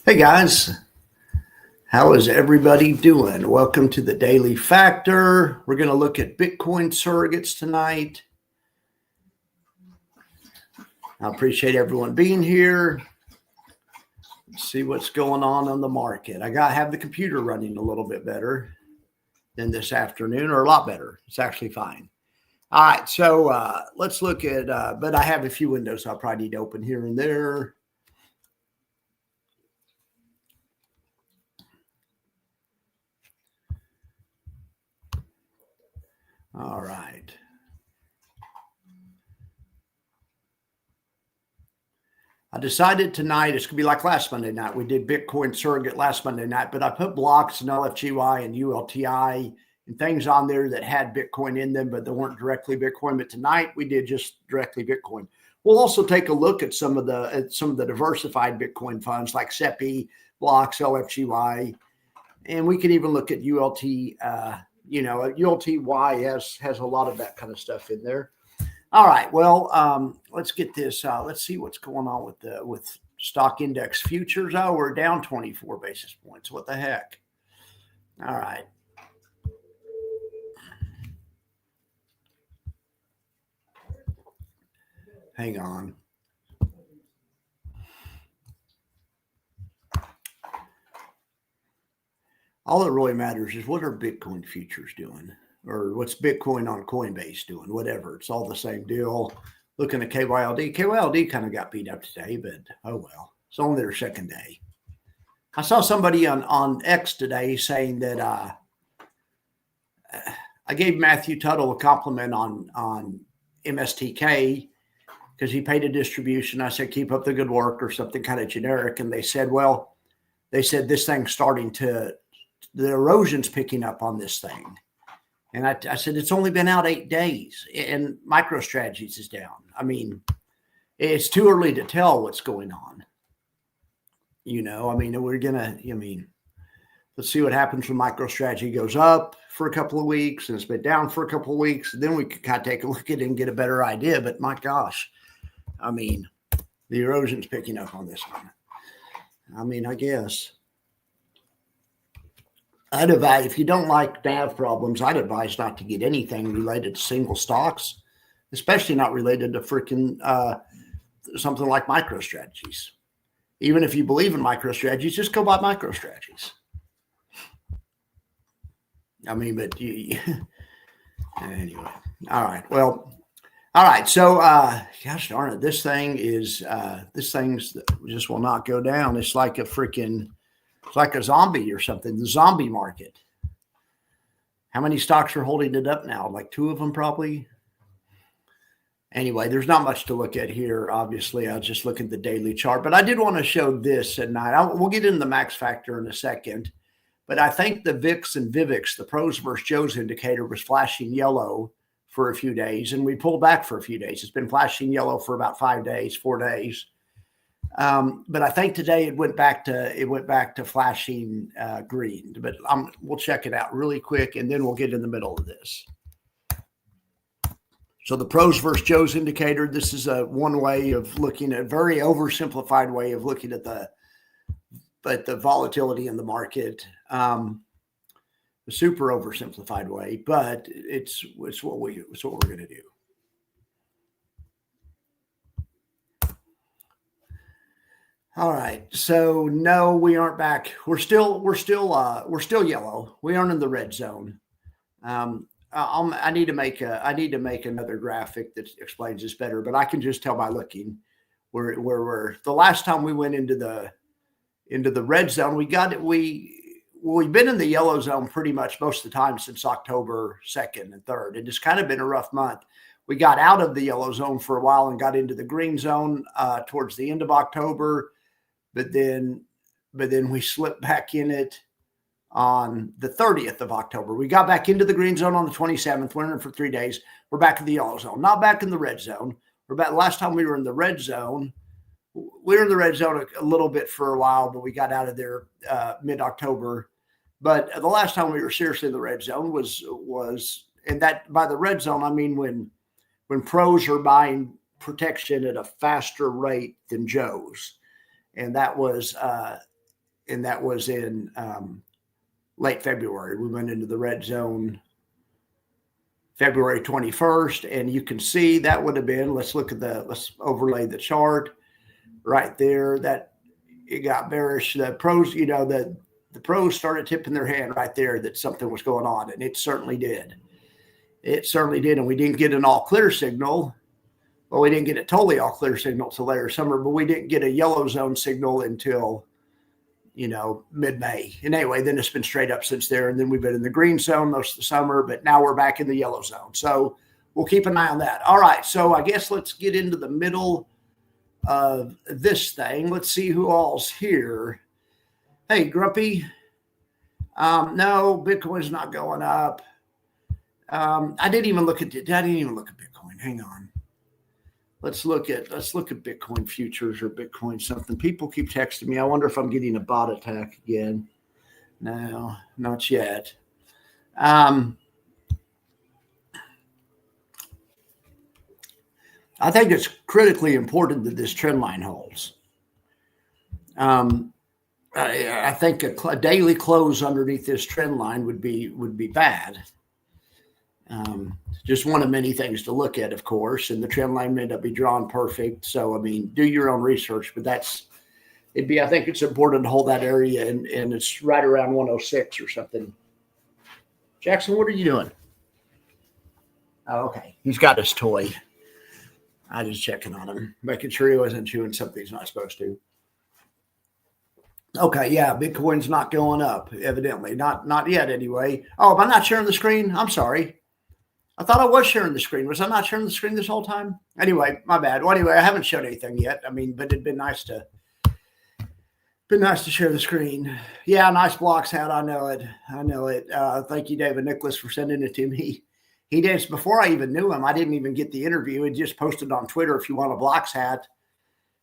Hey guys, how is everybody doing? Welcome to the Daily Factor. We're going to look at Bitcoin surrogates tonight. I appreciate everyone being here. Let's see what's going on the market. I have the computer running a little bit better than this afternoon, or a lot better. It's actually fine. All right, so let's look at, but I have a few windows I'll probably need to open here and there. All right. I decided tonight it's going to be like last Monday night. We did Bitcoin surrogate last Monday night, but I put blocks and LFGY and ULTI and things on there that had Bitcoin in them, but they weren't directly Bitcoin. But tonight we did just directly Bitcoin. We'll also take a look at some of the diversified Bitcoin funds like SEPI, blocks, LFGY, and we can even look at ULT. ULTY has a lot of that kind of stuff in there. All right. Well, let's get this. Let's see what's going on with stock index futures. Oh, we're down 24 basis points. What the heck? All right. Hang on. All that really matters is what are Bitcoin futures doing, or what's Bitcoin on Coinbase doing, whatever. It's all the same deal. Looking at KYLD. KYLD kind of got beat up today, but oh well. It's only their second day. I saw somebody on X today saying that I gave Matthew Tuttle a compliment on MSTK because he paid a distribution. I said, keep up the good work or something kind of generic. And they said, well, this thing's starting to, the erosion's picking up on this thing. And I said, it's only been out 8 days and MicroStrategies is down. I mean, it's too early to tell what's going on. Let's see what happens when MicroStrategy goes up for a couple of weeks and it's been down for a couple of weeks. And then we can kind of take a look at it and get a better idea. But my gosh, the erosion's picking up on this one. I guess. I'd advise, if you don't like NAV problems, I'd advise not to get anything related to single stocks, especially not related to freaking something like MicroStrategies. Even if you believe in MicroStrategies, just go buy MicroStrategies. Anyway. All right. Well, all right. So, gosh darn it, this thing's just will not go down. It's like a zombie or something, the zombie market. How many stocks are holding it up now? Like 2 of them probably. Anyway, there's not much to look at here. Obviously, I'll just look at the daily chart. But I did want to show this at night. We'll get into the max factor in a second. But I think the VIX and VIVIX, the pros versus Joe's indicator, was flashing yellow for a few days. And we pulled back for a few days. It's been flashing yellow for about 4 days. But I think today it went back to flashing green. But we'll check it out really quick, and then we'll get in the middle of this. So the pros versus Joe's indicator. This is one way of looking at, very oversimplified way of looking at the volatility in the market. The super oversimplified way, but it's what we're going to do. All right. So no, we aren't back. We're still yellow. We aren't in the red zone. I need to make another graphic that explains this better, but I can just tell by looking where we're. The last time we went into the red zone, we've been in the yellow zone pretty much most of the time since October 2nd and 3rd. It has kind of been a rough month. We got out of the yellow zone for a while and got into the green zone towards the end of October. But then we slipped back in it on the 30th of October. We got back into the green zone on the 27th, went in for 3 days. We're back in the yellow zone, not back in the red zone. We're back. Last time we were in the red zone, we were in the red zone a little bit for a while, but we got out of there mid-October. But the last time we were seriously in the red zone was, and that by the red zone, I mean when pros are buying protection at a faster rate than Joes. And that was and that was in late February. We went into the red zone February 21st, and you can see that would have been, let's overlay the chart right there, that it got bearish. The pros, the pros started tipping their hand right there that something was going on, and it certainly did. It certainly did, and we didn't get an all clear signal. Well, we didn't get a totally all clear signal till later summer, but we didn't get a yellow zone signal until mid-May. And anyway, then it's been straight up since there. And then we've been in the green zone most of the summer, but now we're back in the yellow zone. So we'll keep an eye on that. All right. So I guess let's get into the middle of this thing. Let's see who all's here. Hey, Grumpy. No, Bitcoin's not going up. I didn't even look at Bitcoin. Hang on. Let's look at Bitcoin futures or Bitcoin something. People keep texting me. I wonder if I'm getting a bot attack again. No, not yet. I think it's critically important that this trend line holds. I think a daily close underneath this trend line would be bad. Just one of many things to look at, of course, and the trend line may not be drawn perfect. So, I mean, do your own research, but I think it's important to hold that area, and it's right around 106 or something. Jackson, what are you doing? Oh, okay. He's got his toy. I was checking on him, making sure he wasn't chewing something he's not supposed to. Okay, yeah, Bitcoin's not going up, evidently. Not yet, anyway. Oh, am I not sharing the screen? I'm sorry. I thought I was sharing the screen. Was I not sharing the screen this whole time? Anyway, my bad. Well, anyway, I haven't shown anything yet. I mean, but it'd been nice to share the screen. Yeah, nice blocks hat. I know it. Thank you, David Nicholas, for sending it to me. He did. Before I even knew him, I didn't even get the interview. He just posted on Twitter, if you want a blocks hat,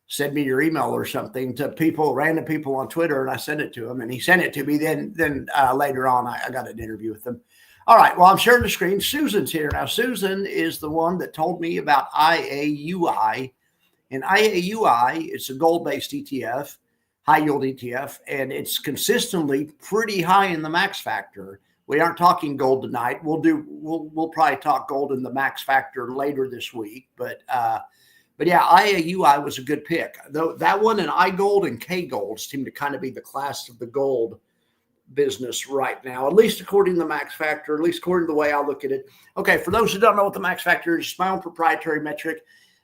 send me your email or something, to random people on Twitter, and I sent it to him, and he sent it to me. Then later on, I got an interview with him. All right, well, I'm sharing the screen. Susan's here. Now, Susan is the one that told me about IAUI. And IAUI, it's a gold-based ETF, high-yield ETF, and it's consistently pretty high in the max factor. We aren't talking gold tonight. We'll probably talk gold in the max factor later this week. But yeah, IAUI was a good pick. Though that one and iGold and KGold seem to kind of be the class of the gold business right now, at least according to the max factor, at least according to the way I look at it. Okay, for those who don't know what the max factor is, it's my own proprietary metric.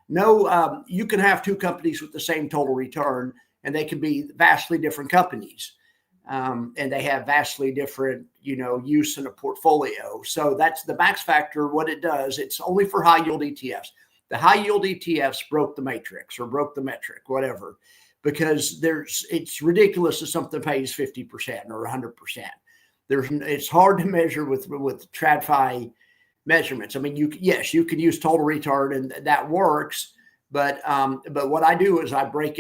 No, you can have two companies with the same total return, and they can be vastly different companies, and they have vastly different, use in a portfolio. So that's the max factor. What it does, it's only for high yield ETFs. The high yield ETFs broke the matrix or broke the metric, whatever, because it's ridiculous if something pays 50% or 100%. It's hard to measure with TradFi measurements. I mean, you can use total return, and that works. But what I do is I break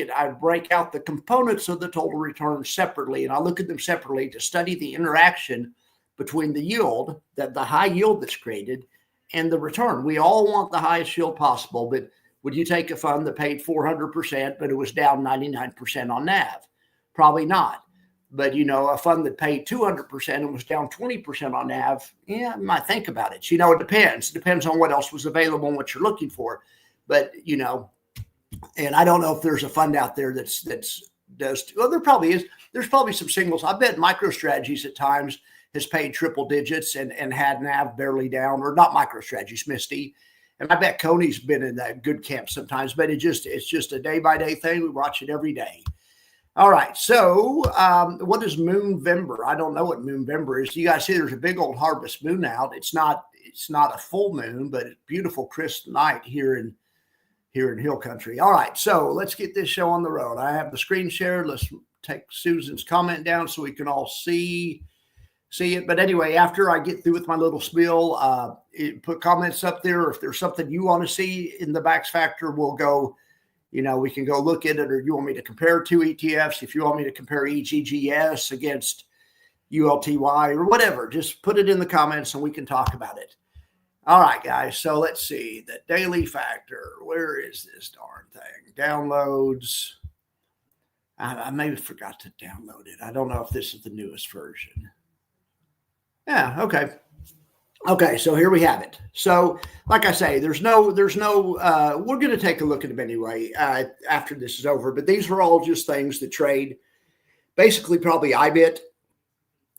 out the components of the total return separately, and I look at them separately to study the interaction between the yield, the high yield that's created, and the return. We all want the highest yield possible, but would you take a fund that paid 400%, but it was down 99% on NAV? Probably not. But, a fund that paid 200% and was down 20% on NAV, yeah, I might think about it. It depends. It depends on what else was available and what you're looking for. But, and I don't know if there's a fund out there well, there probably is. There's probably some signals. I bet MicroStrategies at times has paid triple digits and had NAV barely down, or not MicroStrategies, Misty. And I bet Coney's been in that good camp sometimes, but it's just a day-by-day thing. We watch it every day. All right. So what is Moonvember? I don't know what Moonvember is. You guys see there's a big old harvest moon out. It's not a full moon, but it's beautiful, crisp night here in Hill Country. All right. So let's get this show on the road. I have the screen shared. Let's take Susan's comment down so we can all see it. But anyway, after I get through with my little spiel, put comments up there. If there's something you want to see in the max factor, we'll go, we can go look at it, or you want me to compare two ETFs. If you want me to compare EGGS against ULTY or whatever, just put it in the comments and we can talk about it. All right, guys. So let's see the daily factor. Where is this darn thing? Downloads. I maybe forgot to download it. I don't know if this is the newest version. Yeah, okay. Okay, so here we have it. So, like I say, we're going to take a look at them anyway after this is over. But these are all just things that trade, basically probably IBIT,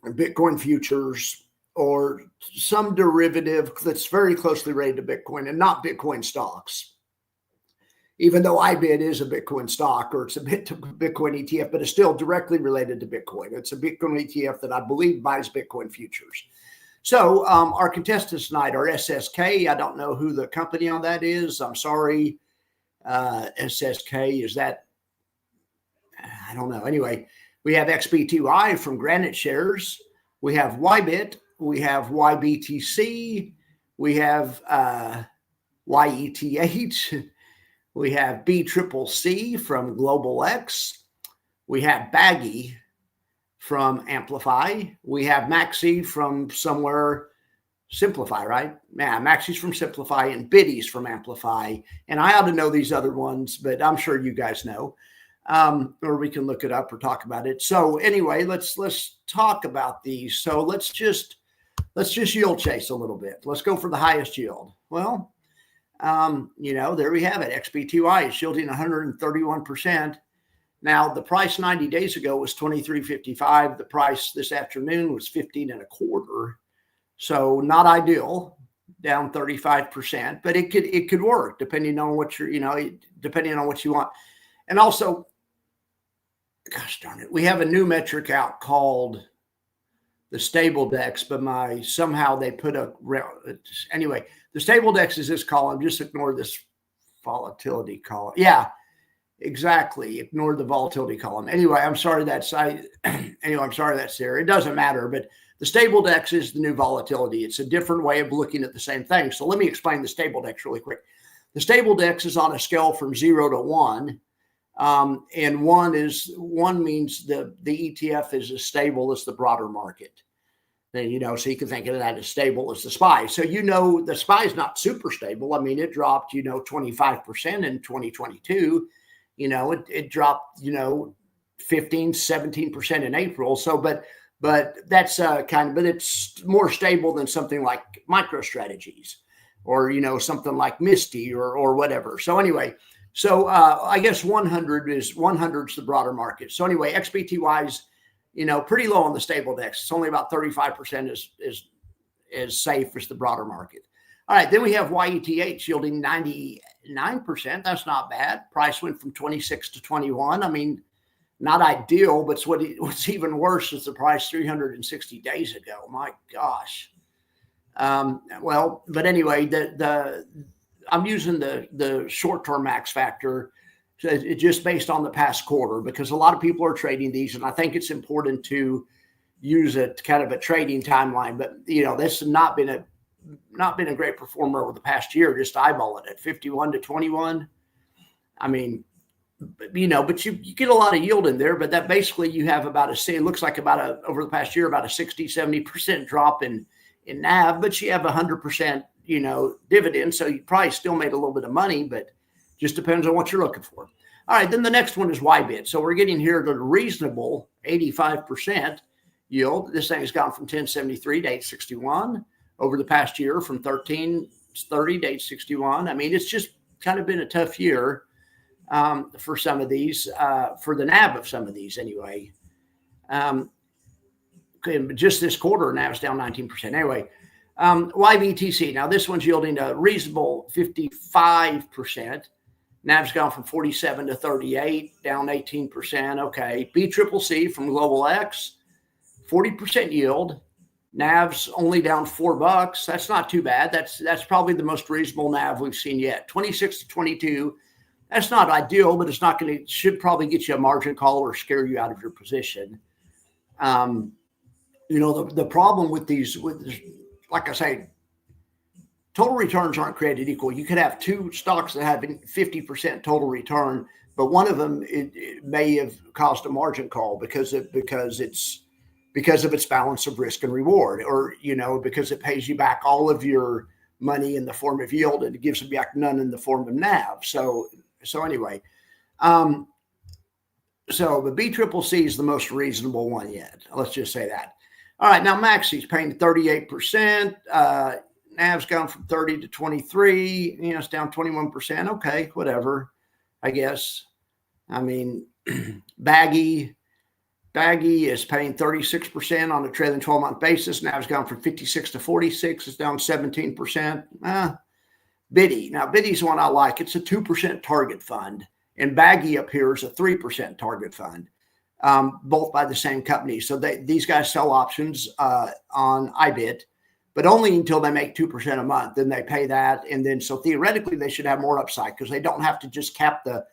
Bitcoin futures, or some derivative that's very closely related to Bitcoin and not Bitcoin stocks. Even though IBIT is a Bitcoin stock or it's a Bitcoin ETF, but it's still directly related to Bitcoin. It's a Bitcoin ETF that I believe buys Bitcoin futures. So our contestants tonight are SSK. I don't know who the company on that is. I'm sorry. SSK, is that? I don't know. Anyway, we have XBTY from Granite Shares. We have YBIT. We have YBTC. We have YETH. We have BCCC from Global X. We have Baggy from Amplify. We have Maxi from somewhere, Simplify, right? Yeah, Maxi's from Simplify and Biddy's from Amplify. And I ought to know these other ones, but I'm sure you guys know. Or we can look it up or talk about it. So anyway, let's talk about these. So let's just yield chase a little bit. Let's go for the highest yield. Well, there we have it. XBTY is yielding 131%. Now, the price 90 days ago was 23.55. The price this afternoon was 15.25. So not ideal, down 35%, but it could work depending on what depending on what you want. And also, gosh darn it, we have a new metric out called the stable dex, but somehow they put anyway, the stable dex is this column. Just ignore this volatility column. Yeah. Exactly. Ignore the volatility column. Anyway, I'm sorry that's there. It doesn't matter, but the stable dex is the new volatility. It's a different way of looking at the same thing. So let me explain the stable dex really quick. The stable dex is on a scale from 0 to 1. And one means the ETF is as stable as the broader market. Then, so you can think of that as stable as the SPY. So, the SPY is not super stable. I mean, it dropped, 25% in 2022. It dropped, 15, 17% in April. So, but that's but it's more stable than something like MicroStrategies or, something like Misty or whatever. So anyway, I guess 100 is the broader market. So anyway, XBTY's, pretty low on the stable dex. It's only about 35% is as safe as the broader market. All right, then we have YETH yielding 99%. That's not bad. Price went from 26 to 21. I mean, not ideal, but what's even worse is the price 360 days ago. My gosh. But anyway, I'm using the short-term max factor just based on the past quarter because a lot of people are trading these, and I think it's important to use a kind of a trading timeline. But this has not been a great performer over the past year. Just eyeball it at 51 to 21. I mean, but you get a lot of yield in there, but that basically you have it looks like over the past year, about a 60, 70% drop in NAV, but you have 100%, dividend. So you probably still made a little bit of money, but just depends on what you're looking for. All right. Then the next one is YBIT. So we're getting here to the reasonable 85% yield. This thing has gone from 1073 to 861 over the past year, from 1330 to 861. I mean, it's just kind of been a tough year for some of these, for the NAV of some of these anyway. But just this quarter, NAV's down 19%. Anyway, YBTC. Now this one's yielding a reasonable 55%. NAV's gone from 47 to 38, down 18%. Okay. BCCC from Global X, 40% yield. NAV's only down $4. That's not too bad. That's probably the most reasonable NAV we've seen yet. 26 to 22. That's not ideal, but should probably get you a margin call or scare you out of your position. The problem with these, like I say, total returns aren't created equal. You could have two stocks that have 50% total return, but one of them it may have caused a margin call because of its balance of risk and reward, or because it pays you back all of your money in the form of yield and it gives you back none in the form of NAV. So anyway, So the BCCC is the most reasonable one yet. Let's just say that. All right, now Maxi's paying 38%. NAV's gone from 30 to 23. It's down 21%. Okay, whatever, I guess. I mean, Baggy is paying 36% on a trailing 12-month basis. NAV's gone from 56 to 46. It's down 17%. Biddy. Now, Biddy's one I like. It's a 2% target fund. And Baggy up here is a 3% target fund, both by the same company. So these guys sell options on IBIT, but only until they make 2% a month. Then they pay that. And then so theoretically, they should have more upside because they don't have to just cap the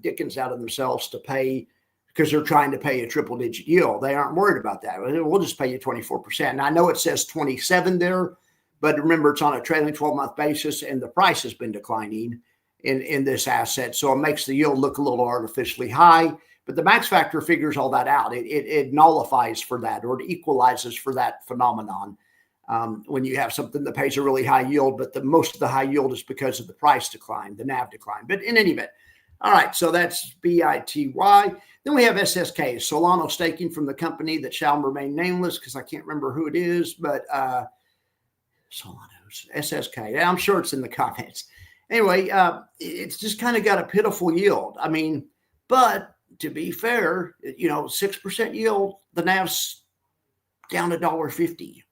dickens out of themselves to pay because they're trying to pay a triple-digit yield. They aren't worried about that. We'll just pay you 24%. And I know it says 27 there, but remember, it's on a trailing 12-month basis, and the price has been declining in this asset. So it makes the yield look a little artificially high, but the max factor figures all that out. It nullifies for that, or it equalizes for that phenomenon when you have something that pays a really high yield, but most of the high yield is because of the price decline, the NAV decline. But in any event, all right, so that's BITY. Then we have SSK, Solano staking from the company that shall remain nameless because I can't remember who it is, but Solano's SSK. I'm sure it's in the comments. Anyway, it's just kind of got a pitiful yield. I mean, but to be fair, 6% yield, the NAV's down $1.50.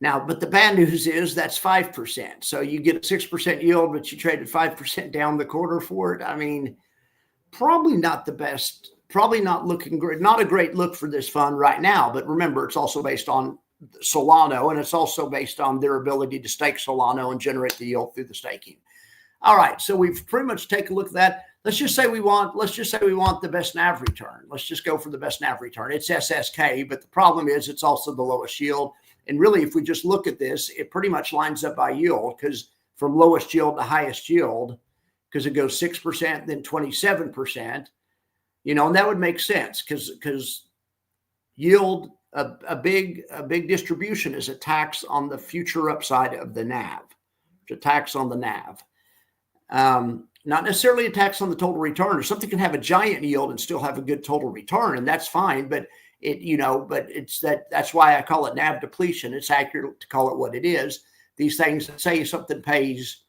Now, but the bad news is that's 5%. So you get a 6% yield, but you traded 5% down the quarter for it. I mean, probably not the best, probably not looking great, not a great look for this fund right now. But remember, it's also based on Solano, and it's also based on their ability to stake Solano and generate the yield through the staking. All right, so we've pretty much taken a look at that. Let's just say we want the best NAV return. Let's just go for the best NAV return. It's SSK, but the problem is it's also the lowest yield. And really, if we just look at this, it pretty much lines up by yield because from lowest yield to highest yield, because it goes 6%, then 27%, and that would make sense because yield, a big distribution is a tax on the future upside of the NAV. It's a tax on the NAV. Not necessarily a tax on the total return, or something can have a giant yield and still have a good total return, and that's fine. But that's why I call it NAV depletion. It's accurate to call it what it is. These things, say something pays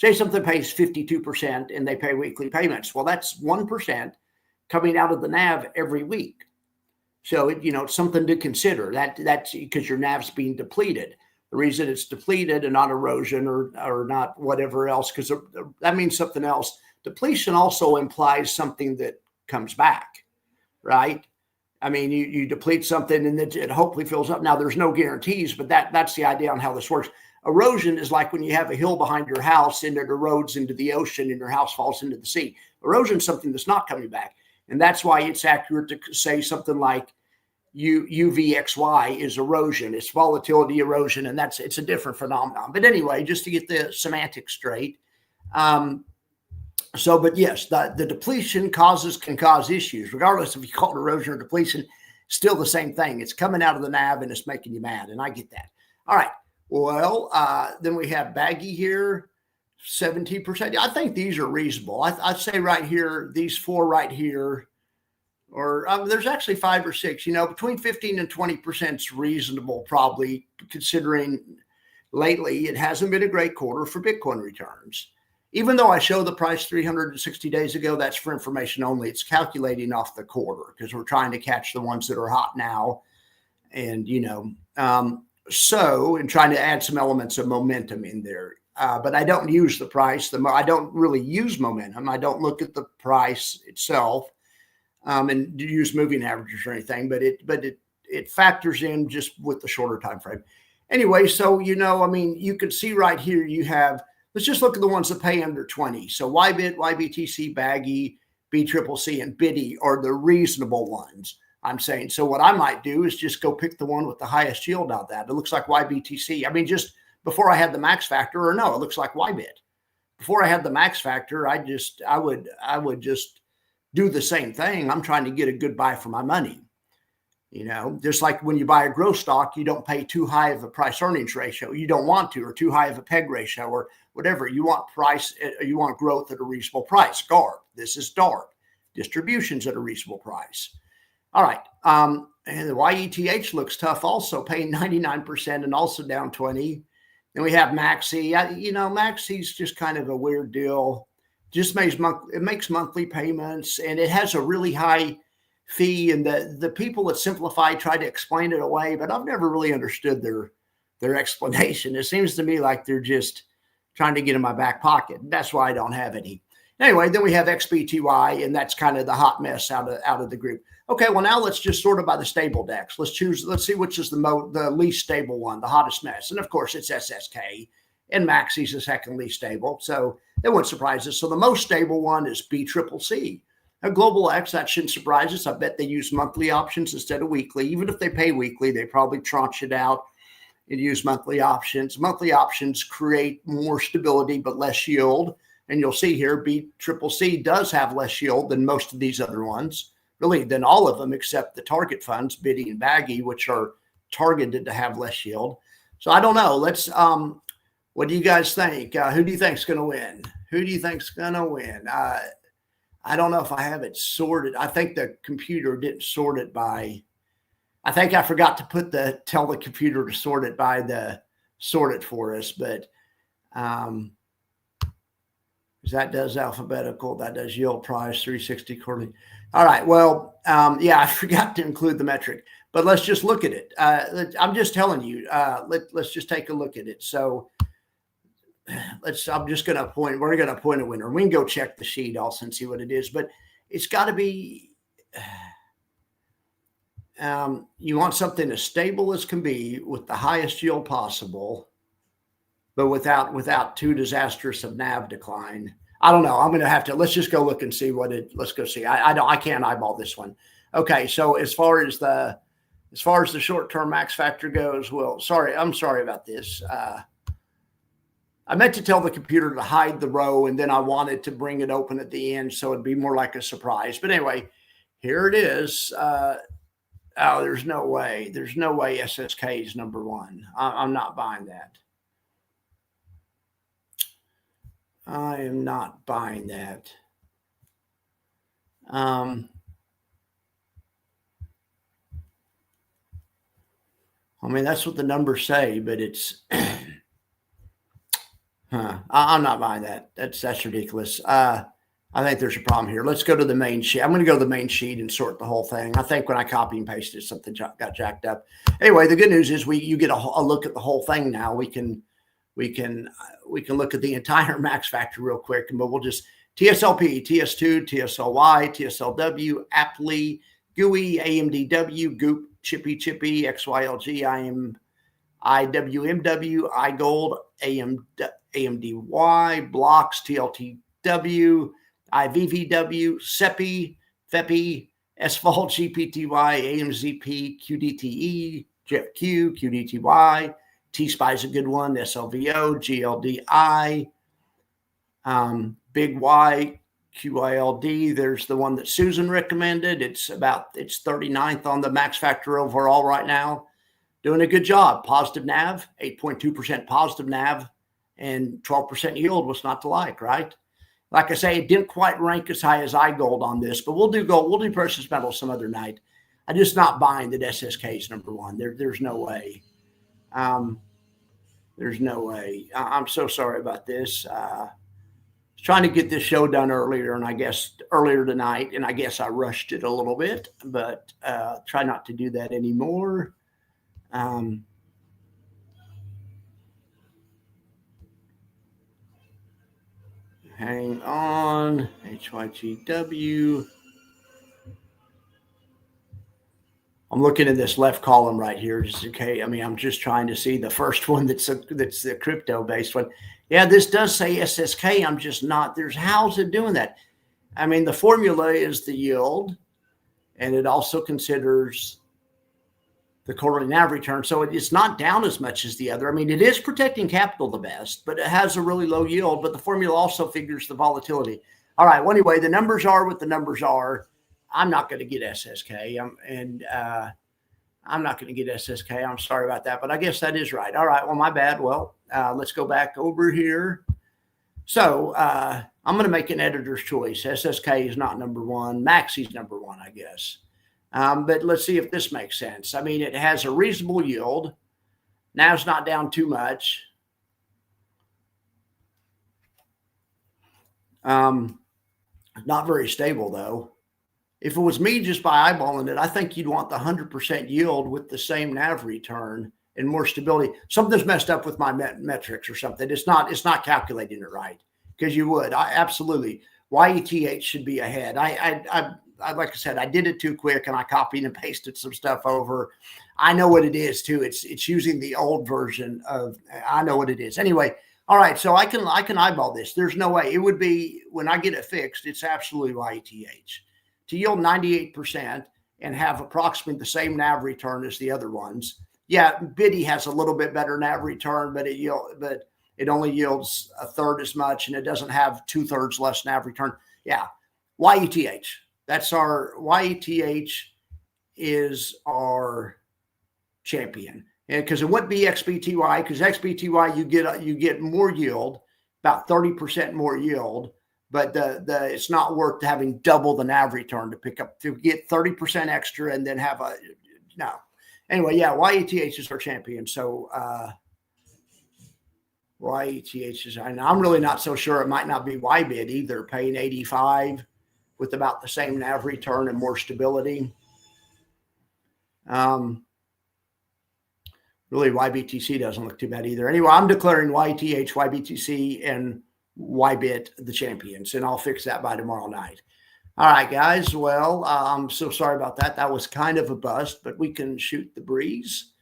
52% and they pay weekly payments. Well, that's 1% coming out of the NAV every week. So it's something to consider. That's because your NAV's being depleted. The reason it's depleted and not erosion or not whatever else, because that means something else. Depletion also implies something that comes back, right? I mean, you deplete something and it hopefully fills up. Now, there's no guarantees, but that's the idea on how this works. Erosion is like when you have a hill behind your house and it erodes into the ocean and your house falls into the sea. Erosion is something that's not coming back. And that's why it's accurate to say something like UVXY is erosion. It's volatility erosion, and it's a different phenomenon. But anyway, just to get the semantics straight. But yes, the depletion can cause issues, regardless if you call it erosion or depletion, still the same thing. It's coming out of the NAV and it's making you mad, and I get that. All right. Well, then we have Baggy here, 17%. I think these are reasonable. I'd say right here, these four right here, or there's actually 5 or 6, between 15 and 20% is reasonable, probably, considering lately it hasn't been a great quarter for Bitcoin returns. Even though I show the price 360 days ago, that's for information only. It's calculating off the quarter because we're trying to catch the ones that are hot now. And, and trying to add some elements of momentum in there. But I don't use the price. I don't really use momentum. I don't look at the price itself and use moving averages or anything. But it factors in just with the shorter time frame. Anyway, so you can see right here you have. Let's just look at the ones that pay under 20. So YBIT, YBTC, Baggy, BCCC, and Biddy are the reasonable ones, I'm saying. So what I might do is just go pick the one with the highest yield out of that. It looks like YBTC. I mean, just before I had the max factor, or no, it looks like YBIT. Before I had the max factor, I would just do the same thing. I'm trying to get a good buy for my money. Just like when you buy a growth stock, you don't pay too high of a price earnings ratio. You don't want to, or too high of a PEG ratio, or whatever. You want growth at a reasonable price. GARP. This is DARP. distributions at a reasonable price. All right. And the YETH looks tough also, paying 99% and also down 20. Then we have Maxi. Maxi's just kind of a weird deal. Just makes monthly payments, and it has a really high fee. And the people at Simplify try to explain it away, but I've never really understood their explanation. It seems to me like they're just trying to get in my back pocket. That's why I don't have any. Anyway, then we have XBTY, and that's kind of the hot mess out of the group. Okay, well, now let's just sort it by the stable DEX. Let's see which is the least stable one, the hottest mess. And of course, it's SSK, and Maxi's the second least stable. So it wouldn't surprise us. So the most stable one is BCCC. Now, Global X, that shouldn't surprise us. I bet they use monthly options instead of weekly. Even if they pay weekly, they probably tranche it out and use monthly options. Monthly options create more stability but less yield. And you'll see here, BCCC does have less yield than most of these other ones, really than all of them except the target funds, Biddy and Baggy, which are targeted to have less yield. So I don't know. What do you guys think? Who do you think is going to win? Who do you think is going to win? I don't know if I have it sorted. I think the computer didn't sort it by, I think I forgot to tell the computer to sort it for us, but that does alphabetical, that does yield price, 360 quarterly. All right, well, yeah, I forgot to include the metric, but let's just look at it. I'm just telling you, let's just take a look at it. So we're going to appoint a winner. We can go check the sheet also and see what it is, but it's got to be, you want something as stable as can be with the highest yield possible, but without too disastrous of NAV decline. I don't know. I'm going to have to, let's just go look and see let's go see. I can't eyeball this one. Okay. So as far as the short-term max factor goes, well, I'm sorry about this. I meant to tell the computer to hide the row, and then I wanted to bring it open at the end so it'd be more like a surprise. But anyway, here it is. There's no way. There's no way SSK is number one. I'm not buying that. I am not buying that. I mean, that's what the numbers say, but it's I'm not buying that. That's ridiculous. I think there's a problem here. Let's go to the main sheet. I'm going to go to the main sheet and sort the whole thing. I think when I copy and pasted, something got jacked up. Anyway, the good news is you get a look at the whole thing now. We can look at the entire max factor real quick, but we'll just TSLP, TS2, TSLY, TSLW, Aptly, GUI, AMDW, Goop, Chippy, XYLG, IWMW, iGold, AMDY, Blocks, TLTW, IVVW, SEPI, FEPI, SVOL, GPTY, AMZP, QDTE, JetQ, QDTY, T-SPY is a good one, SLVO, GLDI, Big Y, QILD. There's the one that Susan recommended. It's 39th on the max factor overall right now. Doing a good job. Positive NAV, 8.2% positive NAV, and 12% yield. What's not to like, right? Like I say, it didn't quite rank as high as iGold on this, but we'll do gold. We'll do precious metals some other night. I'm just not buying that SSK is number one. There's no way. There's no way. I'm so sorry about this. I was trying to get this show done earlier, and I guess earlier tonight, and I guess I rushed it a little bit, but try not to do that anymore. Hang on, HYGW. I'm looking at this left column right here, just okay. I mean, I'm just trying to see the first one that's the crypto based one. Yeah, this does say SSK. I'm just not. How's it doing that? I mean, the formula is the yield, and it also considers the quarterly NAV return. So it's not down as much as the other. I mean, it is protecting capital the best, but it has a really low yield. But the formula also figures the volatility. All right. Well, anyway, the numbers are what the numbers are. I'm not going to get SSK. I'm not going to get SSK. I'm sorry about that, but I guess that is right. All right. Well, my bad. Well, let's go back over here. So I'm going to make an editor's choice. SSK is not number one. Maxi's number one, I guess. But let's see if this makes sense. I mean, it has a reasonable yield. Now it's not down too much. Not very stable, though. If it was me just by eyeballing it, I think you'd want the 100% yield with the same NAV return and more stability. Something's messed up with my metrics or something. It's not calculating it right, because you would. Absolutely. YETH should be ahead. I like I said, I did it too quick and I copied and pasted some stuff over. I know what it is too. It's using the old version of, I know what it is. Anyway, all right, so I can eyeball this. There's no way. It would be, when I get it fixed, it's absolutely YETH. To yield 98% and have approximately the same NAV return as the other ones. Yeah, Biddy has a little bit better NAV return, but it only yields a third as much, and it doesn't have 2/3 less NAV return. Yeah, YETH. That's our YETH is our champion, and because it wouldn't be XBTY, because XBTY you get more yield, about 30% more yield. But it's not worth having double the NAV return to get 30% extra and then have a no. Anyway, yeah, YETH is our champion. So YETH is, and I'm really not so sure. It might not be YBIT either, paying 85 with about the same NAV return and more stability. Really, YBTC doesn't look too bad either. Anyway, I'm declaring YETH, YBTC, and YBIT the champions, and I'll fix that by tomorrow night. All right, guys. Well, I'm so sorry about that. That was kind of a bust, but we can shoot the breeze.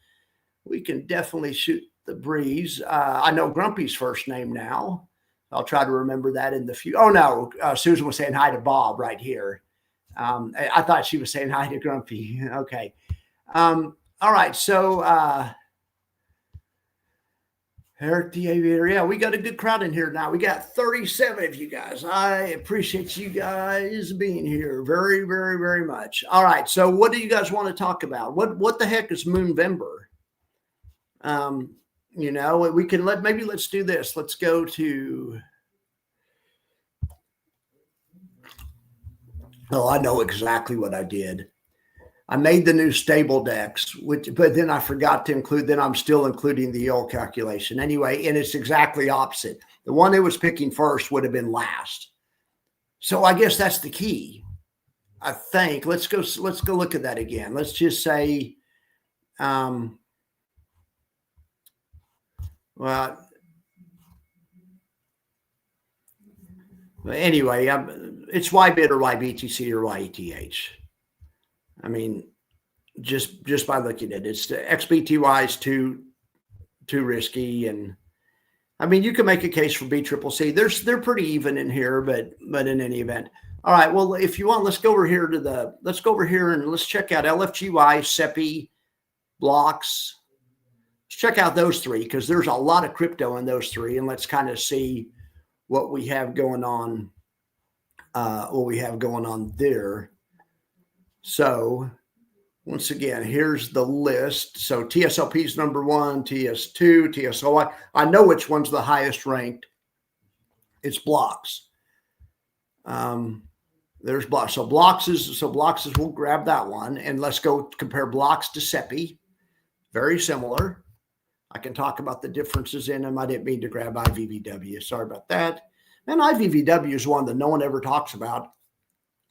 We can definitely shoot the breeze. I know Grumpy's first name now. I'll try to remember that in the future. Oh, no. Susan was saying hi to Bob right here. I thought she was saying hi to Grumpy. Okay. All right. So, Eric the Aviator. Yeah, we got a good crowd in here now. We got 37 of you guys. I appreciate you guys being here very, very, very much. All right. So what do you guys want to talk about? What the heck is Moonvember? You know, we can maybe let's do this. Let's go to, oh, I know exactly what I did. I made the new stable decks, but then I forgot to include, then I'm still including the yield calculation. Anyway, and it's exactly opposite. The one that was picking first would have been last. So I guess that's the key, I think. Let's go look at that again. Let's just say, well, anyway, it's YBIT or YBTC or YETH. I mean, just by looking at it, it's the XBTY is too risky, and I mean, you can make a case for BCCC. They're pretty even in here, but in any event, all right. Well, if you want, let's go over here and let's check out LFGY, SEPI, blocks. Let's check out those three, because there's a lot of crypto in those three, and let's kind of see what we have going on. There. So once again, here's the list. So TSLP is number one, TS2, TSOI. I know which one's the highest ranked. It's blocks. There's blocks. So blocks is, we'll grab that one, and let's go compare blocks to SEPI. Very similar. I can talk about the differences in them. I didn't mean to grab IVVW. Sorry about that. And IVVW is one that no one ever talks about.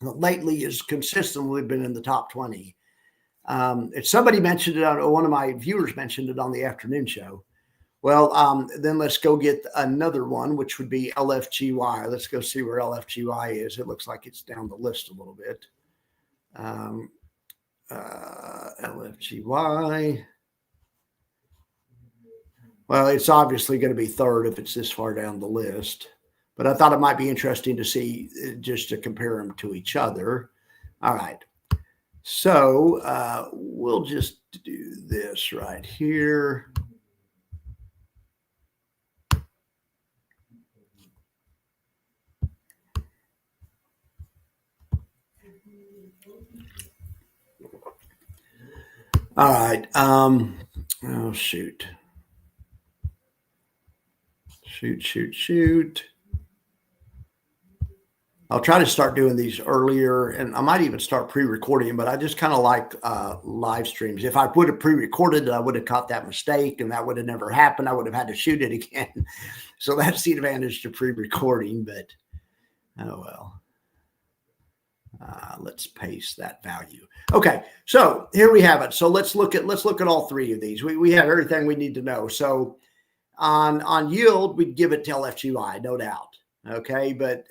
Lately has consistently been in the top 20. If somebody mentioned it, one of my viewers mentioned it on the afternoon show. Well, then let's go get another one, which would be LFGY. Let's go see where LFGY is. It looks like it's down the list a little bit. LFGY. Well, it's obviously going to be third if it's this far down the list. But I thought it might be interesting to see, just to compare them to each other. All right. So we'll just do this right here. All right. Oh, shoot. Shoot. I'll try to start doing these earlier, and I might even start pre-recording, but I just kind of like live streams. If I would have pre-recorded it, I would have caught that mistake, and that would have never happened. I would have had to shoot it again. So that's the advantage to pre-recording, but oh well. Let's paste that value. Okay, so here we have it. So let's look at all three of these. We have everything we need to know. So on yield, we'd give it to LFGY, no doubt. Okay, but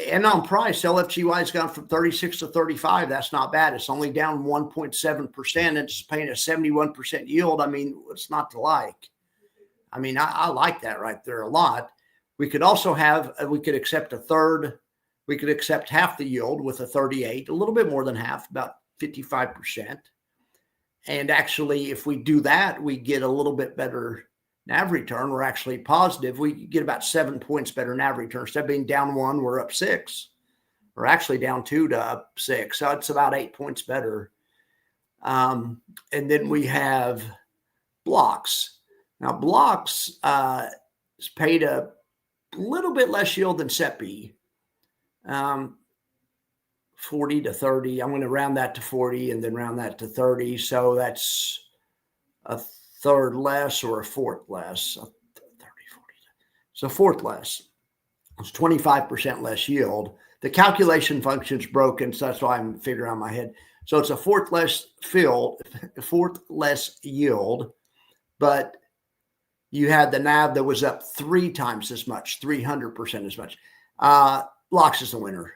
and on price, LFGY has gone from 36 to 35. That's not bad. It's only down 1.7%. And it's paying a 71% yield. I mean, what's not to like? I mean, I like that right there a lot. We could also have, we could accept a third. We could accept half the yield with a 38, a little bit more than half, about 55%. And actually, if we do that, we get a little bit better NAV return. We're actually positive. We get about 7 points better NAV return. Instead of being down 1, we're up 6. We're actually down 2 to up 6. So it's about 8 points better. And then we have blocks. Now, blocks is paid a little bit less yield than SEPI. 40 to 30. I'm going to round that to 40 and then round that to 30. So that's a third less or a fourth less. 30, 40. So fourth less. It's 25% less yield. The calculation function's broken, so that's why I'm figuring out in my head. So it's a fourth less yield, but you had the NAV that was up 3 times as much, 300% as much. Blocks is the winner.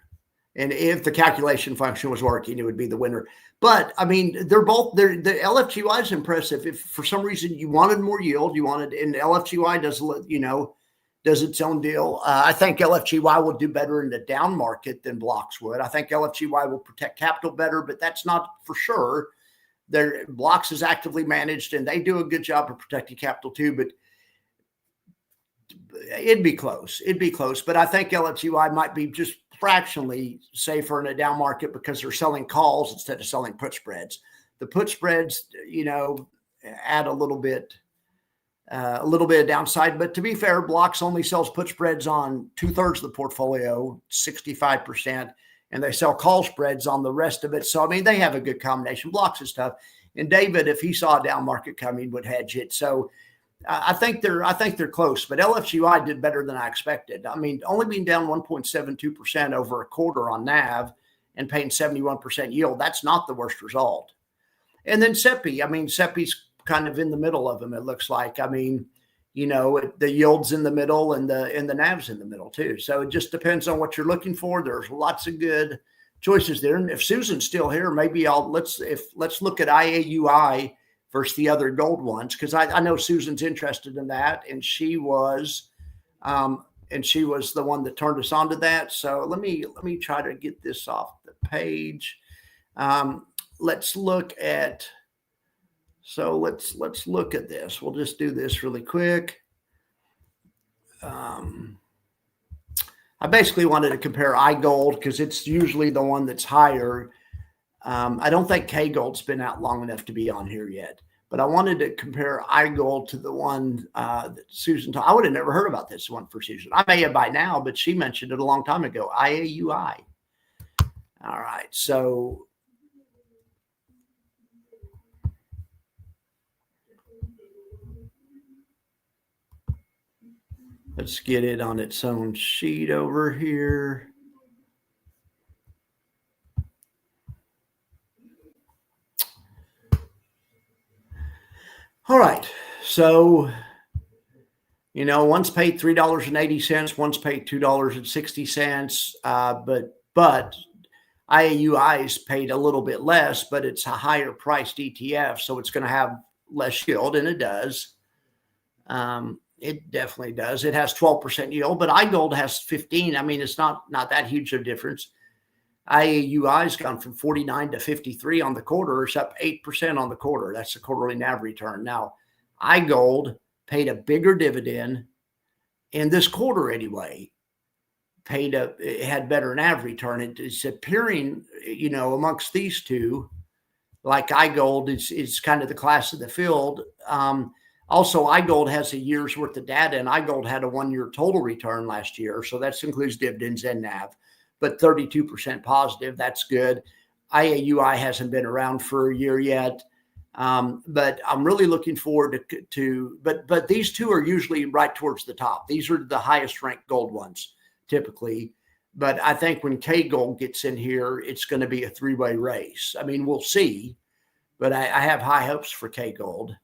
And if the calculation function was working, it would be the winner. But I mean, the LFGY is impressive. If for some reason you wanted more yield, and LFGY does its own deal. I think LFGY will do better in the down market than blocks would. I think LFGY will protect capital better, but that's not for sure. Their blocks is actively managed and they do a good job of protecting capital too, but it'd be close. But I think LFGY might be just fractionally safer in a down market because they're selling calls instead of selling put spreads. The put spreads, add a little bit of downside. But to be fair, blocks only sells put spreads on 2/3 of the portfolio, 65%, and they sell call spreads on the rest of it. So I mean, they have a good combination. Blocks is tough. And David, if he saw a down market coming, would hedge it. So I think they're close, but LFGY did better than I expected. I mean, only being down 1.72% over a quarter on NAV and paying 71% yield, that's not the worst result. And then SEPI, SEPI's kind of in the middle of them, it looks like. I mean, the yield's in the middle and the NAV's in the middle too. So it just depends on what you're looking for. There's lots of good choices there. And if Susan's still here, maybe let's look at IAUI versus the other gold ones, because I know Susan's interested in that, and she was the one that turned us on to that. So let me try to get this off the page. Let's look at this. We'll just do this really quick. I basically wanted to compare iGold because it's usually the one that's higher. I don't think K-Gold's been out long enough to be on here yet, but I wanted to compare iGold to the one that Susan I would have never heard about this one for Susan. I may have by now, but she mentioned it a long time ago, IAUI. All right, so let's get it on its own sheet over here. All right, so, one's paid $3.80, one's paid $2.60, but IAUI is paid a little bit less, but it's a higher priced ETF, so it's going to have less yield, and it does. It definitely does. It has 12% yield, but iGold has 15. I mean, it's not that huge of a difference. IAUI has gone from 49 to 53 on the quarter. It's up 8% on the quarter. That's the quarterly NAV return. Now, iGold paid a bigger dividend in this quarter anyway. It had better NAV return. It's appearing, amongst these two, like iGold is kind of the class of the field. Also, iGold has a year's worth of data, and iGold had a 1-year total return last year. So that includes dividends and NAV, but 32% positive. That's good. IAUI hasn't been around for a year yet. But I'm really looking forward but these two are usually right towards the top. These are the highest ranked gold ones typically. But I think when K Gold gets in here, it's going to be a 3-way race. I mean, we'll see, but I have high hopes for K Gold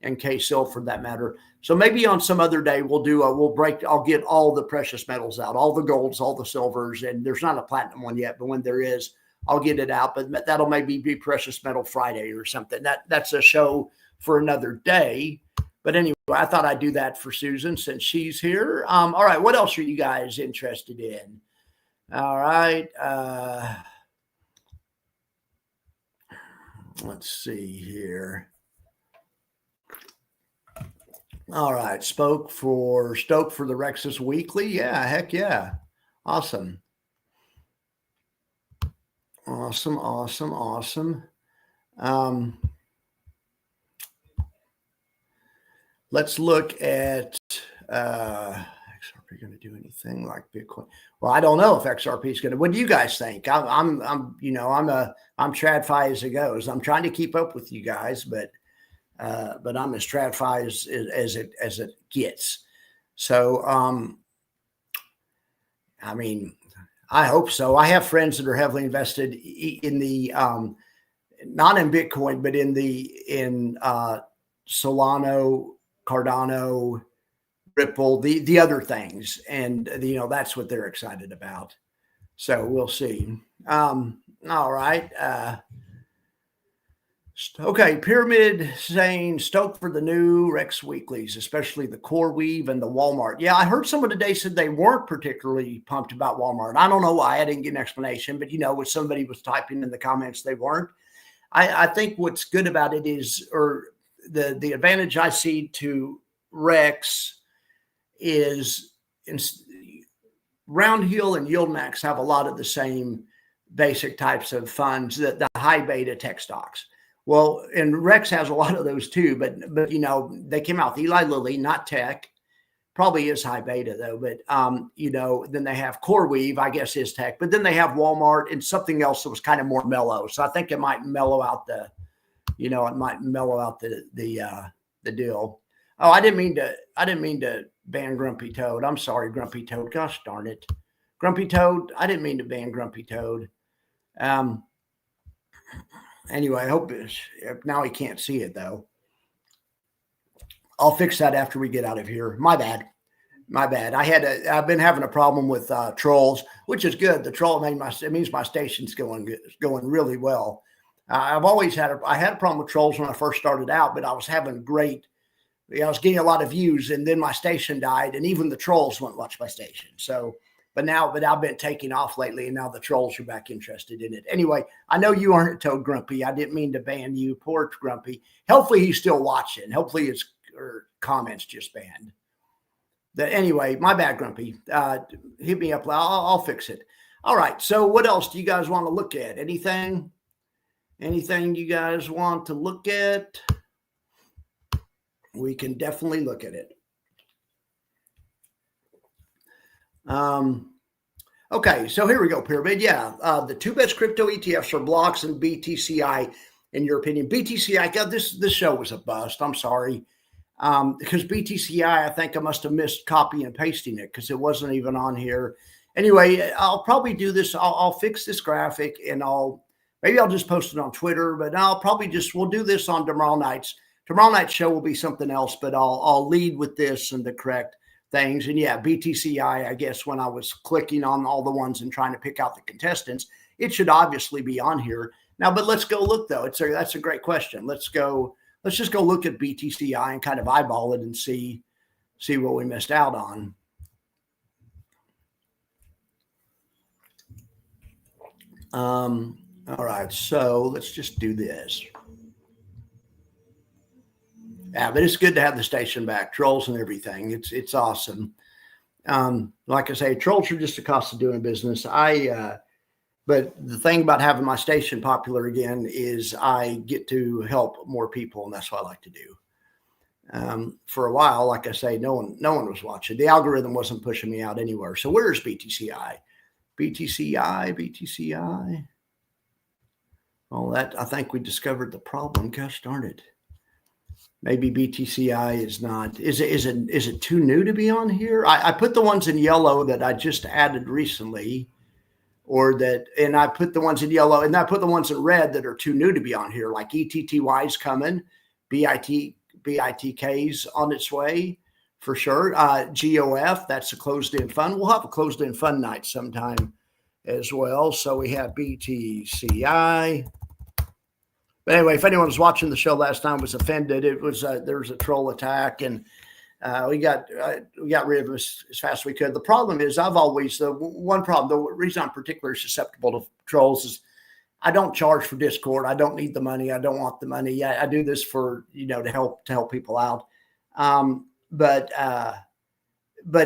and K Sil for that matter. So maybe on some other day I'll get all the precious metals out, all the golds, all the silvers, and there's not a platinum one yet, but when there is, I'll get it out, but that'll maybe be Precious Metal Friday or something. That's a show for another day. But anyway, I thought I'd do that for Susan since she's here. All right, what else are you guys interested in? All right. Let's see here. All right, stoked for the Rexus Weekly. Yeah, heck yeah. Awesome. Awesome. Let's look at XRP going to do anything like Bitcoin? Well, I don't know if XRP is going to. What do you guys think? I'm TradFi as it goes. I'm trying to keep up with you guys, but I'm as TradFi as it gets. So I mean, I hope so. I have friends that are heavily invested in the not in Bitcoin, but in Solano, Cardano, Ripple, the other things, and that's what they're excited about. So we'll see. All right. Okay, Pyramid saying stoked for the new Rex Weeklies, especially the Core Weave and the Walmart. Yeah, I heard someone today said they weren't particularly pumped about Walmart. I don't know why. I didn't get an explanation, but when somebody was typing in the comments, they weren't. I think what's good about it is, or the advantage I see to Rex is Round Hill and YieldMax have a lot of the same basic types of funds, that the high beta tech stocks. Well, and Rex has a lot of those too, but they came out with Eli Lilly, not tech, probably is high beta though, but then they have CoreWeave, I guess is tech, but then they have Walmart and something else that was kind of more mellow. So I think it might mellow out the deal. Oh, I didn't mean to ban Grumpy Toad. I'm sorry, Grumpy Toad. Gosh darn it. Grumpy Toad, I didn't mean to ban Grumpy Toad. Anyway, I hope now he can't see it though. I'll fix that after we get out of here. My bad. I've been having a problem with trolls, which is good. The troll means my station's going really well. I had a problem with trolls when I first started out, but I was having I was getting a lot of views, and then my station died, and even the trolls won't watch my station. So, but I've been taking off lately, and now the trolls are back interested in it. Anyway, I know you aren't a Toad Grumpy. I didn't mean to ban you. Poor Grumpy. Hopefully he's still watching. Hopefully his comments just banned. Anyway, my bad, Grumpy. Hit me up. I'll fix it. All right. So what else do you guys want to look at? Anything you guys want to look at? We can definitely look at it. Okay, so here we go, Pyramid. Yeah, the two best crypto ETFs are Blocks and BTCI, in your opinion. BTCI, God, this show was a bust. I'm sorry. Because BTCI, I think I must have missed copy and pasting it because it wasn't even on here. Anyway, I'll probably do this. I'll fix this graphic and maybe I'll just post it on Twitter, but we'll do this on tomorrow night's. Tomorrow night's show will be something else, but I'll lead with this and the correct things. And yeah, BTCI, I guess when I was clicking on all the ones and trying to pick out the contestants, it should obviously be on here now, but let's go look though. That's a great question. Let's just go look at BTCI and kind of eyeball it and see what we missed out on. All right, so let's just do this. Yeah, but it's good to have the station back, trolls and everything. It's awesome. Like I say, trolls are just a cost of doing business. But the thing about having my station popular again is I get to help more people, and that's what I like to do. For a while, like I say, no one was watching. The algorithm wasn't pushing me out anywhere. So where's BTCI? BTCI. Well, I think we discovered the problem. Gosh darn it. Maybe BTCI is not. Is it too new to be on here? I put the ones in yellow that I just added recently, and I put the ones in yellow, and I put the ones in red that are too new to be on here, like ETTY's coming, BITK's on its way for sure. GOF, that's a closed-end fund. We'll have a closed-end fund night sometime as well. So we have BTCI. But anyway, if anyone was watching the show last time was offended, it was there was a troll attack, and we got rid of it as fast as we could. The problem is, the reason I'm particularly susceptible to trolls is I don't charge for Discord. I don't need the money. I don't want the money. I do this for to help people out. But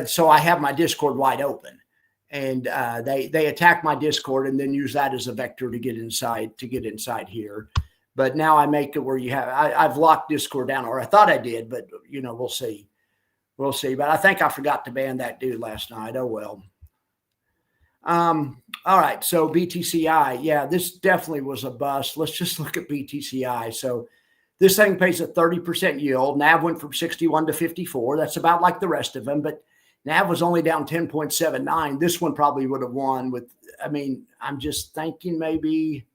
so I have my Discord wide open, and they attack my Discord and then use that as a vector to get inside here. But now I make it where I've locked Discord down, or I thought I did, but we'll see. We'll see. But I think I forgot to ban that dude last night. Oh well. All right. So BTCI, yeah, this definitely was a bust. Let's just look at BTCI. So this thing pays a 30% yield. NAV went from 61 to 54. That's about like the rest of them, but NAV was only down 10.79. This one probably would have won I'm just thinking maybe.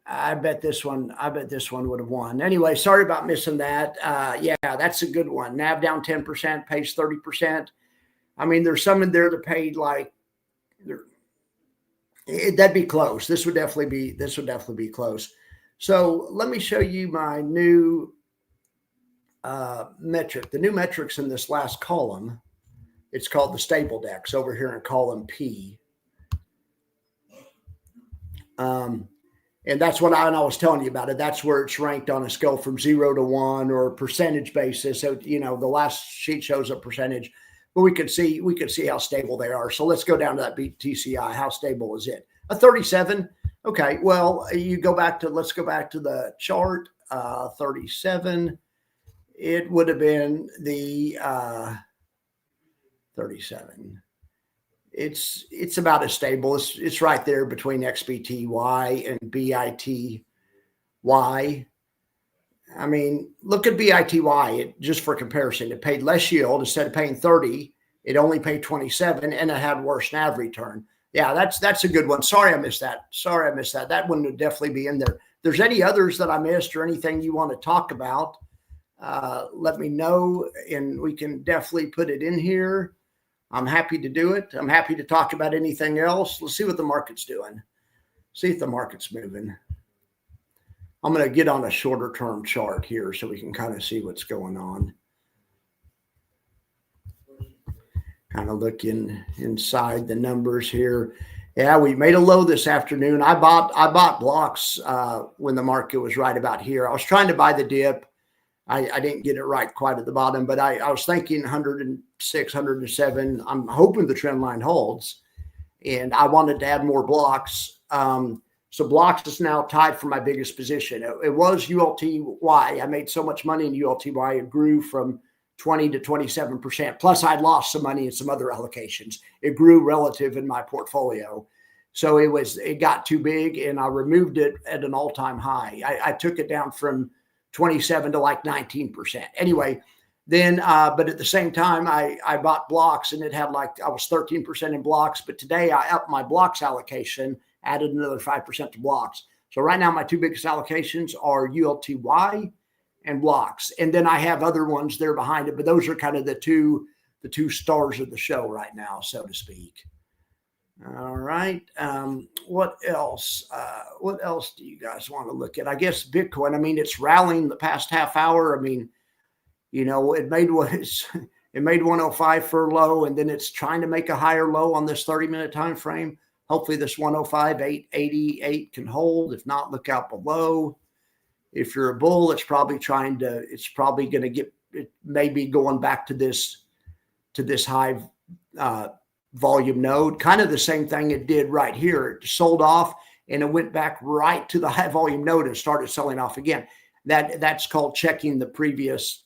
I bet this one would have won. Anyway, sorry about missing that. Yeah, that's a good one. NAV down 10%, pays 30%. There's some in there that paid that'd be close. This would definitely be close. So let me show you my new metric. The new metrics in this last column, it's called the stable dex over here in column P. And that's what I was telling you about it. That's where it's ranked on a scale from 0 to 1 or a percentage basis. So, the last sheet shows a percentage, but we could see how stable they are. So let's go down to that BTCI. How stable is it? A 37. Okay. Well, let's go back to the chart. 37. It would have been the 37. It's about as stable. It's right there between XBTY and BITY. Look at BITY. Just for comparison, it paid less yield. Instead of paying 30, it only paid 27, and it had worse NAV return. Yeah, that's a good one. Sorry I missed that. That one would definitely be in there. If there's any others that I missed or anything you want to talk about, let me know, and we can definitely put it in here. I'm happy to do it. I'm happy to talk about anything else. Let's see what the market's doing. See if the market's moving. I'm going to get on a shorter term chart here so we can kind of see what's going on. Kind of looking inside the numbers here. Yeah, we made a low this afternoon. I bought blocks when the market was right about here. I was trying to buy the dip. I didn't get it right quite at the bottom, but I was thinking 106, 107. I'm hoping the trend line holds, and I wanted to add more blocks. So blocks is now tied for my biggest position. It was ULTY. I made so much money in ULTY. It grew from 20 to 27%. Plus, I'd lost some money in some other allocations. It grew relative in my portfolio. So it got too big, and I removed it at an all-time high. I took it down from 27 to like 19%. Anyway, then, but at the same time, I bought blocks, and it had I was 13% in blocks. But today I upped my blocks allocation, added another 5% to blocks. So right now my two biggest allocations are ULTY and blocks. And then I have other ones there behind it, but those are kind of the two stars of the show right now, so to speak. All right. What else? What else do you guys want to look at? I guess Bitcoin. It's rallying the past half hour. it made 105 for a low, and then it's trying to make a higher low on this 30-minute time frame. Hopefully this 105.888 can hold. If not, look out below. If you're a bull, it's probably going to get, it may be going back to this high volume node, kind of the same thing it did right here. It sold off, and it went back right to the high volume node and started selling off again. That's called checking the previous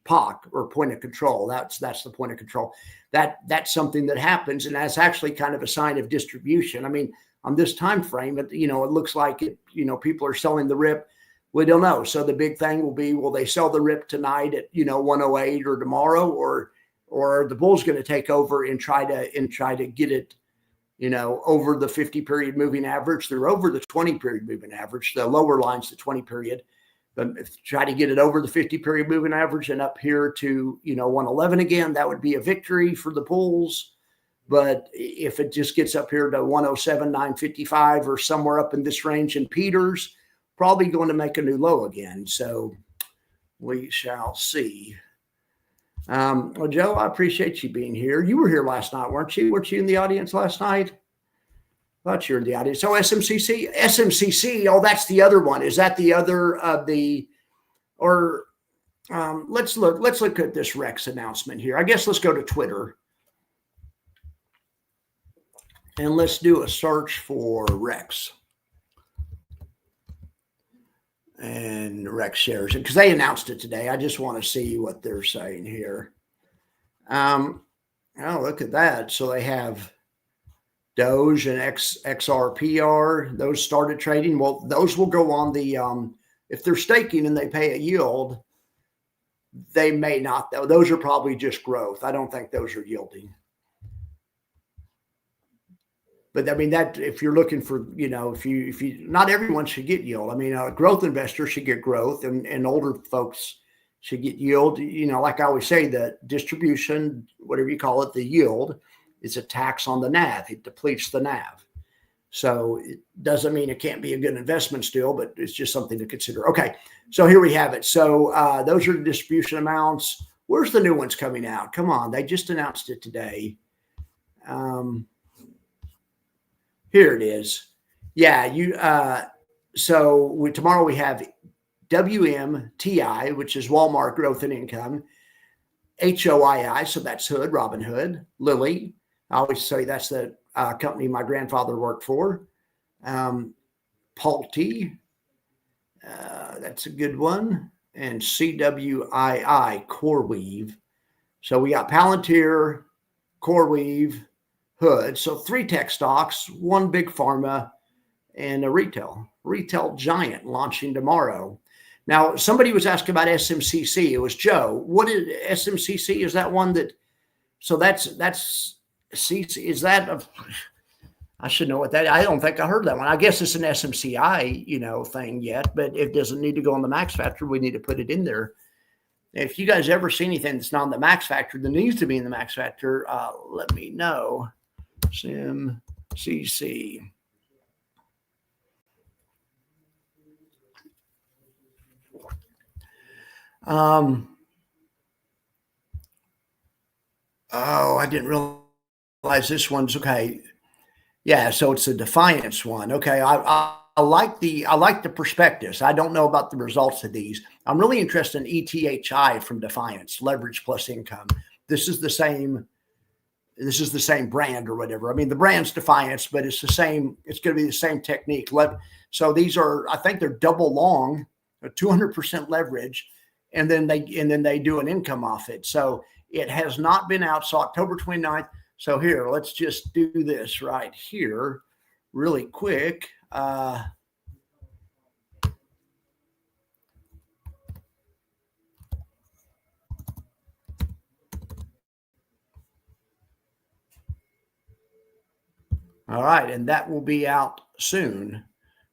POC, or point of control. That's the point of control. That's something that happens, and that's actually kind of a sign of distribution. I mean, on this time frame, it looks like people are selling the RIP. We don't know. So the big thing will be, will they sell the RIP tonight at 108 or tomorrow, or are the bulls going to take over and try to get it over the 50 period moving average? They're over the 20 period moving average. The lower line's the 20 period. But if try to get it over the 50 period moving average and up here to 111 again, that would be a victory for the bulls. But if it just gets up here to 107, 955 or somewhere up in this range in Peters, probably going to make a new low again. So we shall see. Well, Joe, I appreciate you being here. You were here last night, weren't you? Weren't you in the audience last night? Thought you were in the audience. So SMCC. Oh, that's the other one. Is that the other of the? Or let's look at this Rex announcement here. I guess let's go to Twitter and let's do a search for Rex. And Rex shares it because they announced it today. I just want to see what they're saying here. Oh, look at that. So they have Doge and XRPR. Those started trading. Well, those will go on the, if they're staking and they pay a yield, they may not. Those are probably just growth. I don't think those are yielding. But I mean, that if you're looking for, if you, not everyone should get yield. I mean, a growth investor should get growth, and older folks should get yield. Like I always say, the distribution, whatever you call it, the yield is a tax on the NAV. It depletes the NAV. So it doesn't mean it can't be a good investment still, but it's just something to consider. Okay, so here we have it. So those are the distribution amounts. Where's the new ones coming out? Come on, they just announced it today. Here it is. Yeah, tomorrow we have WMTI, which is Walmart Growth and Income, HOII, so that's Hood, Robin Hood, Lilly. I always say that's the company my grandfather worked for. Pulte, that's a good one, and CWII, CoreWeave. So we got Palantir, CoreWeave, Hood. So 3 tech stocks, 1 big pharma, and a retail giant launching tomorrow. Now, somebody was asking about SMCC. It was Joe. What is SMCC? Is that one that? So that's CC. Is that? I should know what that. I don't think I heard that one. I guess it's an SMCI, thing yet, but it doesn't need to go on the max factor. We need to put it in there. If you guys ever see anything that's not on the max factor that needs to be in the max factor, let me know. SMCC. Oh, I didn't realize this one's okay. Yeah, so it's a Defiance one. Okay, I like the prospectus. I don't know about the results of these. I'm really interested in ETHI from Defiance, leverage plus income. This is the same brand or whatever. I mean, the brand's Defiance, but it's the same. It's going to be the same technique. So these are, I think they're double long, 200% leverage, and then they do an income off it. So it has not been out. So October 29th. So here, let's just do this right here really quick. All right, and that will be out soon.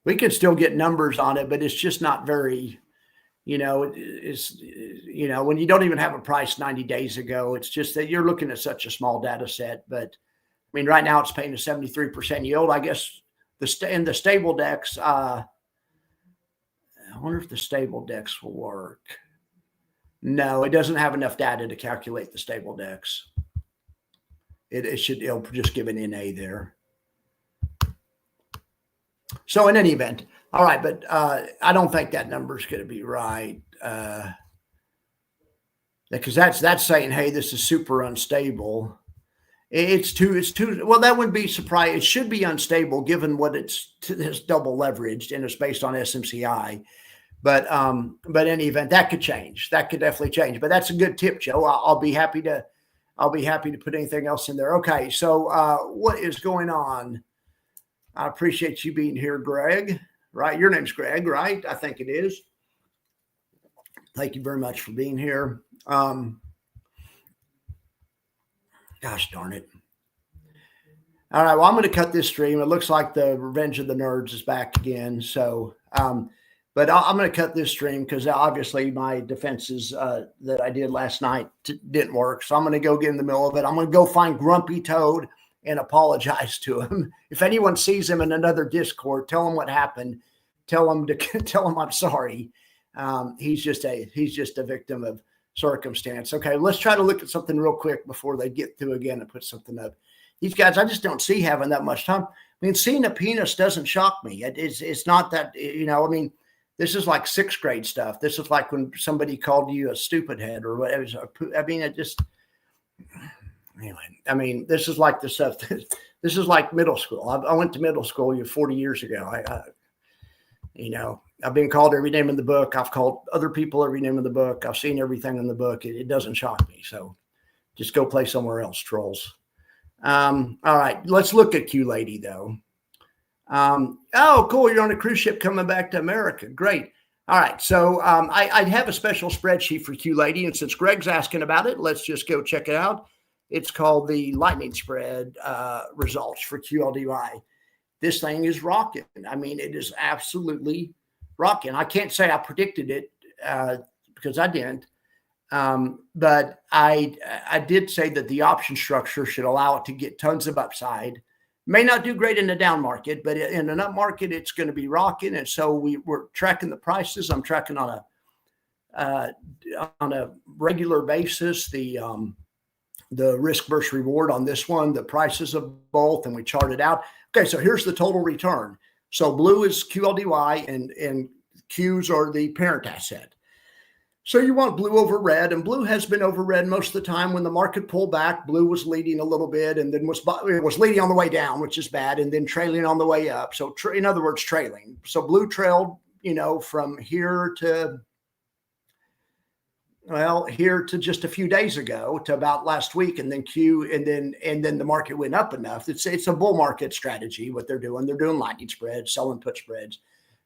We can still get numbers on it, but it's just not very, it's when you don't even have a price 90 days ago, it's just that you're looking at such a small data set. But I mean, right now it's paying a 73% yield. I guess in the stable decks, I wonder if the stable decks will work. No, it doesn't have enough data to calculate the stable decks. It'll just give an NA there. So in any event, all right, but I don't think that number is going to be right because that's saying, hey, this is super unstable. It's too. Well, that wouldn't be surprising. It should be unstable given what it's double leveraged and it's based on SMCI. But in any event, that could change. That could definitely change. But that's a good tip, Joe. I'll be happy to put anything else in there. Okay, so what is going on? I appreciate you being here, Greg. Right, your name's Greg, right? I think it is. Thank you very much for being here. Gosh darn it. All right, well, I'm going to cut this stream. It looks like the Revenge of the Nerds is back again. So, but I'm going to cut this stream because obviously my defenses that I did last night didn't work. So I'm going to go get in the middle of it. I'm going to go find Grumpy Toad and apologize to him. If anyone sees him in another Discord, tell him what happened. Tell him I'm sorry. He's just a victim of circumstance. Okay, let's try to look at something real quick before they get through again and put something up. These guys, I just don't see having that much time. I mean, seeing a penis doesn't shock me. It's not that, I mean, this is like sixth grade stuff. This is like when somebody called you a stupid head or whatever. I mean, anyway, I mean, this is like the stuff. This is like middle school. I went to middle school 40 years ago. I've been called every name in the book. I've called other people every name in the book. I've seen everything in the book. It doesn't shock me. So just go play somewhere else, trolls. All right, let's look at Q Lady though. Oh, cool. You're on a cruise ship coming back to America. Great. All right. So I have a special spreadsheet for Q Lady. And since Greg's asking about it, let's just go check it out. It's called the lightning spread results for QLDY. This thing is rocking. I mean, it is absolutely rocking. I can't say I predicted it because I didn't. But I did say that the option structure should allow it to get tons of upside. May not do great in the down market, but in an up market, it's going to be rocking. And so we're tracking the prices. I'm tracking on a regular basis the risk versus reward on this one, the prices of both, and we chart it out. Okay, so here's the total return. So blue is QLDY and Qs are the parent asset. So you want blue over red, and blue has been over red most of the time. When the market pulled back, blue was leading a little bit and then was leading on the way down, which is bad, and then trailing on the way up. So in other words, trailing. So blue trailed, from here to just a few days ago to about last week, and then and then the market went up enough. It's a bull market strategy. What they're doing lightning spreads, selling put spreads.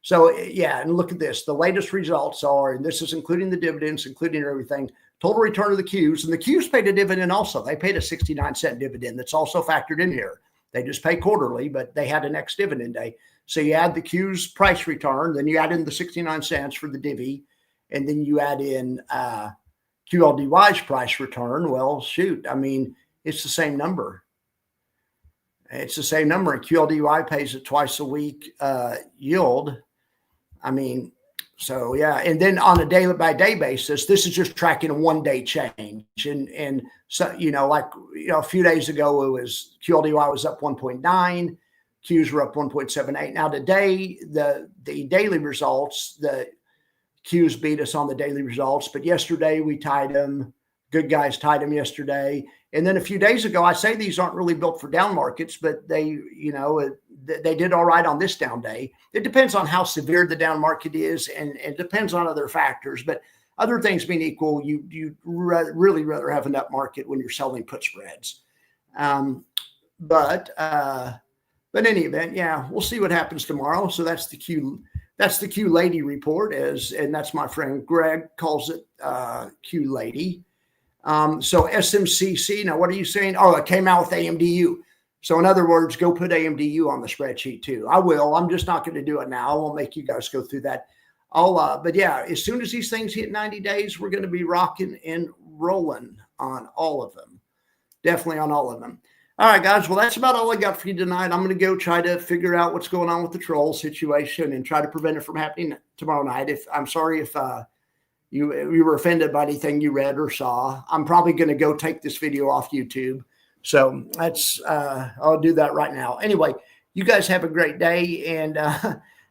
So yeah, and look at this. The latest results are, and this is including the dividends, including everything, total return of the Qs. And the Qs paid a dividend also. They paid a 69-cent dividend that's also factored in here. They just pay quarterly, but they had an ex-dividend day. So you add the Qs price return, then you add in the 69 cents for the divvy, and then you add in QLDY's price return. Well, shoot, I mean, it's the same number. It's the same number. And QLDY pays it twice a week yield. I mean, so yeah. And then on a day by day basis, this is just tracking a 1 day change. And so, a few days ago, it was QLDY was up 1.9, Qs were up 1.78. Now today, the daily results, the Qs beat us on the daily results, but yesterday we tied them. Good guys tied them yesterday. And then a few days ago, I say these aren't really built for down markets, but they did all right on this down day. It depends on how severe the down market is, and it depends on other factors. But other things being equal, you really rather have an up market when you're selling put spreads. But in any event, yeah, we'll see what happens tomorrow. So that's the Q Lady report, and that's my friend Greg calls it Q Lady. So SMCC, now what are you saying? Oh, it came out with AMDU. So in other words, go put AMDU on the spreadsheet too. I will. I'm just not going to do it now. I won't make you guys go through that. But yeah, as soon as these things hit 90 days, we're going to be rocking and rolling on all of them. Definitely on all of them. All right, guys. Well, that's about all I got for you tonight. I'm going to go try to figure out what's going on with the troll situation and try to prevent it from happening tomorrow night. I'm sorry if you were offended by anything you read or saw. I'm probably going to go take this video off YouTube. So that's I'll do that right now. Anyway, you guys have a great day. And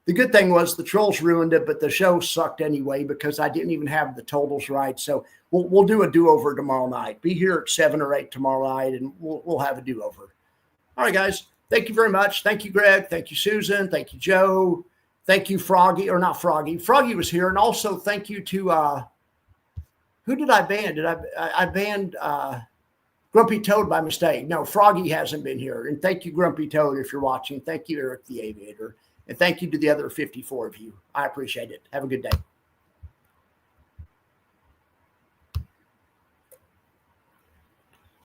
the good thing was the trolls ruined it, but the show sucked anyway because I didn't even have the totals right. So we'll do a do-over tomorrow night. Be here at 7 or 8 tomorrow night, and we'll have a do-over. All right, guys. Thank you very much. Thank you, Greg. Thank you, Susan. Thank you, Joe. Thank you, Froggy, or not Froggy. Froggy was here. And also thank you to, who did I ban? I banned Grumpy Toad by mistake. No, Froggy hasn't been here. And thank you, Grumpy Toad, if you're watching. Thank you, Eric the Aviator. And thank you to the other 54 of you. I appreciate it. Have a good day.